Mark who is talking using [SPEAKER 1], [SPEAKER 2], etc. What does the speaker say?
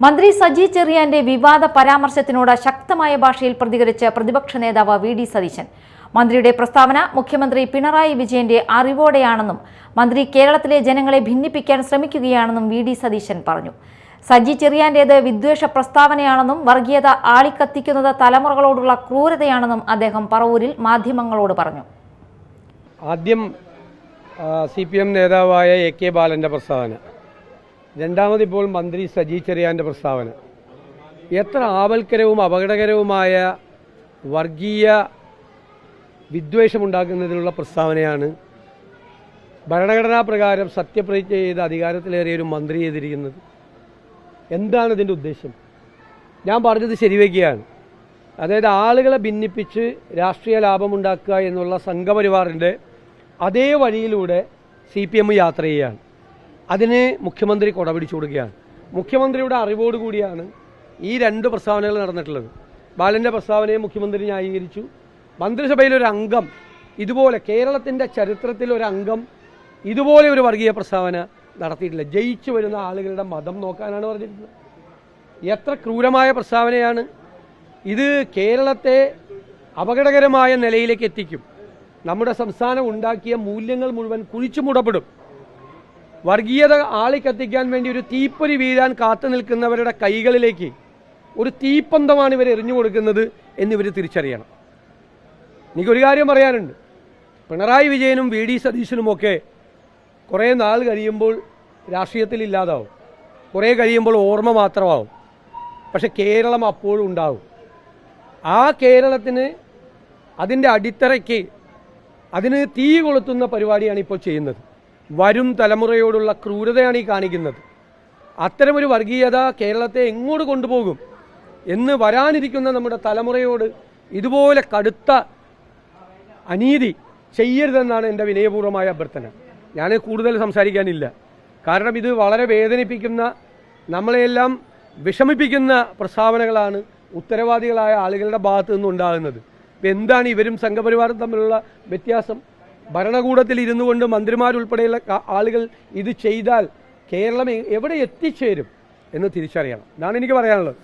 [SPEAKER 1] മന്ത്രി സജി ചെറിയാന്റെ വിവാദ പരാമർശത്തിനോട് ശക്തമായ ഭാഷയിൽ പ്രതികരിച്ച് പ്രതിപക്ഷ നേതാവ് വി.ഡി. സതീശൻ. മന്ത്രിയുടെ പ്രസ്താവന മുഖ്യമന്ത്രി പിണറായി വിജയന്റെ അറിവോടെയാണെന്നും മന്ത്രി കേരളത്തിലെ ജനങ്ങളെ ഭിന്നിപ്പിക്കാൻ ശ്രമിക്കുകയാണെന്നും വി.ഡി. സതീശൻ പറഞ്ഞു. സജി ചെറിയാന്റേത് വിദ്വേഷ പ്രസ്താവനയാണെന്നും വർഗീയത ആളിക്കത്തിക്കുന്നത് തലമുറകളോടുള്ള ക്രൂരതയാണെന്നും അദ്ദേഹം പറവൂരിൽ മാധ്യമങ്ങളോട് പറഞ്ഞു.
[SPEAKER 2] ആദ്യം CPM നേതാവായ A.K. ബാലൻ്റെ പ്രസ്താവന, രണ്ടാമതിപ്പോൾ മന്ത്രി സജി ചെറിയാൻ്റെ പ്രസ്താവന എത്ര ആപൽക്കരവും അപകടകരവുമായ വർഗീയ വിദ്വേഷമുണ്ടാക്കുന്നതിനുള്ള പ്രസ്താവനയാണ് ഭരണഘടനാ പ്രകാരം സത്യപ്രതിജ്ഞ ചെയ്ത് അധികാരത്തിലേറിയ ഒരു മന്ത്രി ചെയ്തിരിക്കുന്നത്. എന്താണ് ഇതിൻ്റെ ഉദ്ദേശം? ഞാൻ പറഞ്ഞത് ശരിവയ്ക്കുകയാണ്. അതായത് ആളുകളെ ഭിന്നിപ്പിച്ച് രാഷ്ട്രീയ ലാഭമുണ്ടാക്കുക എന്നുള്ള സംഘപരിവാറിൻ്റെ അതേ വഴിയിലൂടെ CPM യാത്ര ചെയ്യുകയാണ്. അതിന് മുഖ്യമന്ത്രി കൊടപിടിച്ചു കൊടുക്കുകയാണ്. മുഖ്യമന്ത്രിയുടെ അറിവോടുകൂടിയാണ് ഈ രണ്ട് പ്രസ്താവനകൾ നടന്നിട്ടുള്ളത്. ബാലൻ്റെ പ്രസ്താവനയെ മുഖ്യമന്ത്രി ന്യായീകരിച്ചു. മന്ത്രിസഭയിലൊരു അംഗം ഇതുപോലെ, കേരളത്തിൻ്റെ ചരിത്രത്തിലൊരംഗം ഇതുപോലെ ഒരു വർഗീയ പ്രസ്താവന നടത്തിയിട്ടില്ല. ജയിച്ചു വരുന്ന ആളുകളുടെ മതം നോക്കാനാണ് പറഞ്ഞിട്ടുള്ളത്. എത്ര ക്രൂരമായ പ്രസ്താവനയാണ് ഇത്! കേരളത്തെ അപകടകരമായ നിലയിലേക്ക് എത്തിക്കും. നമ്മുടെ സംസ്ഥാനം ഉണ്ടാക്കിയ മൂല്യങ്ങൾ മുഴുവൻ കുഴിച്ചു മൂടപ്പെടും. വർഗീയത ആളിക്കത്തിക്കാൻ വേണ്ടി ഒരു തീപ്പൊരി വീഴാൻ കാത്തു നിൽക്കുന്നവരുടെ കൈകളിലേക്ക് ഒരു തീപ്പന്തമാണ് ഇവർ എറിഞ്ഞു കൊടുക്കുന്നത് എന്നിവർ തിരിച്ചറിയണം. എനിക്കൊരു കാര്യം പറയാനുണ്ട്. പിണറായി വിജയനും വി.ഡി. സതീശനുമൊക്കെ കുറേ നാൾ കഴിയുമ്പോൾ രാഷ്ട്രീയത്തിൽ ഇല്ലാതാവും, കുറേ കഴിയുമ്പോൾ ഓർമ്മ മാത്രമാവും. പക്ഷെ കേരളം അപ്പോഴും ഉണ്ടാവും. ആ കേരളത്തിന്, അതിൻ്റെ അടിത്തറയ്ക്ക് അതിന് തീ കൊളുത്തുന്ന പരിപാടിയാണ് ഇപ്പോൾ ചെയ്യുന്നത്. വരും തലമുറയോടുള്ള ക്രൂരതയാണ് ഈ കാണിക്കുന്നത്. അത്തരമൊരു വർഗീയത കേരളത്തെ എങ്ങോട്ട് കൊണ്ടുപോകും എന്ന് വരാനിരിക്കുന്ന നമ്മുടെ തലമുറയോട് ഇതുപോലെ കടുത്ത അനീതി ചെയ്യരുതെന്നാണ് എൻ്റെ വിനയപൂർവ്വമായ അഭ്യർത്ഥന. ഞാൻ കൂടുതൽ സംസാരിക്കാനില്ല. കാരണം ഇത് വളരെ വേദനിപ്പിക്കുന്ന, നമ്മളെയെല്ലാം വിഷമിപ്പിക്കുന്ന പ്രസ്താവനകളാണ് ഉത്തരവാദികളായ ആളുകളുടെ ഭാഗത്തു നിന്നുണ്ടാകുന്നത്. ഇപ്പം എന്താണ് ഇവരും സംഘപരിവാറും തമ്മിലുള്ള വ്യത്യാസം? ഭരണകൂടത്തിൽ ഇരുന്നു കൊണ്ട് മന്ത്രിമാരുൾപ്പെടെയുള്ള ആളുകൾ ഇത് ചെയ്താൽ കേരളം എവിടെ എത്തിച്ചേരും എന്ന് തിരിച്ചറിയണം. ഇതാണ് എനിക്ക് പറയാനുള്ളത്.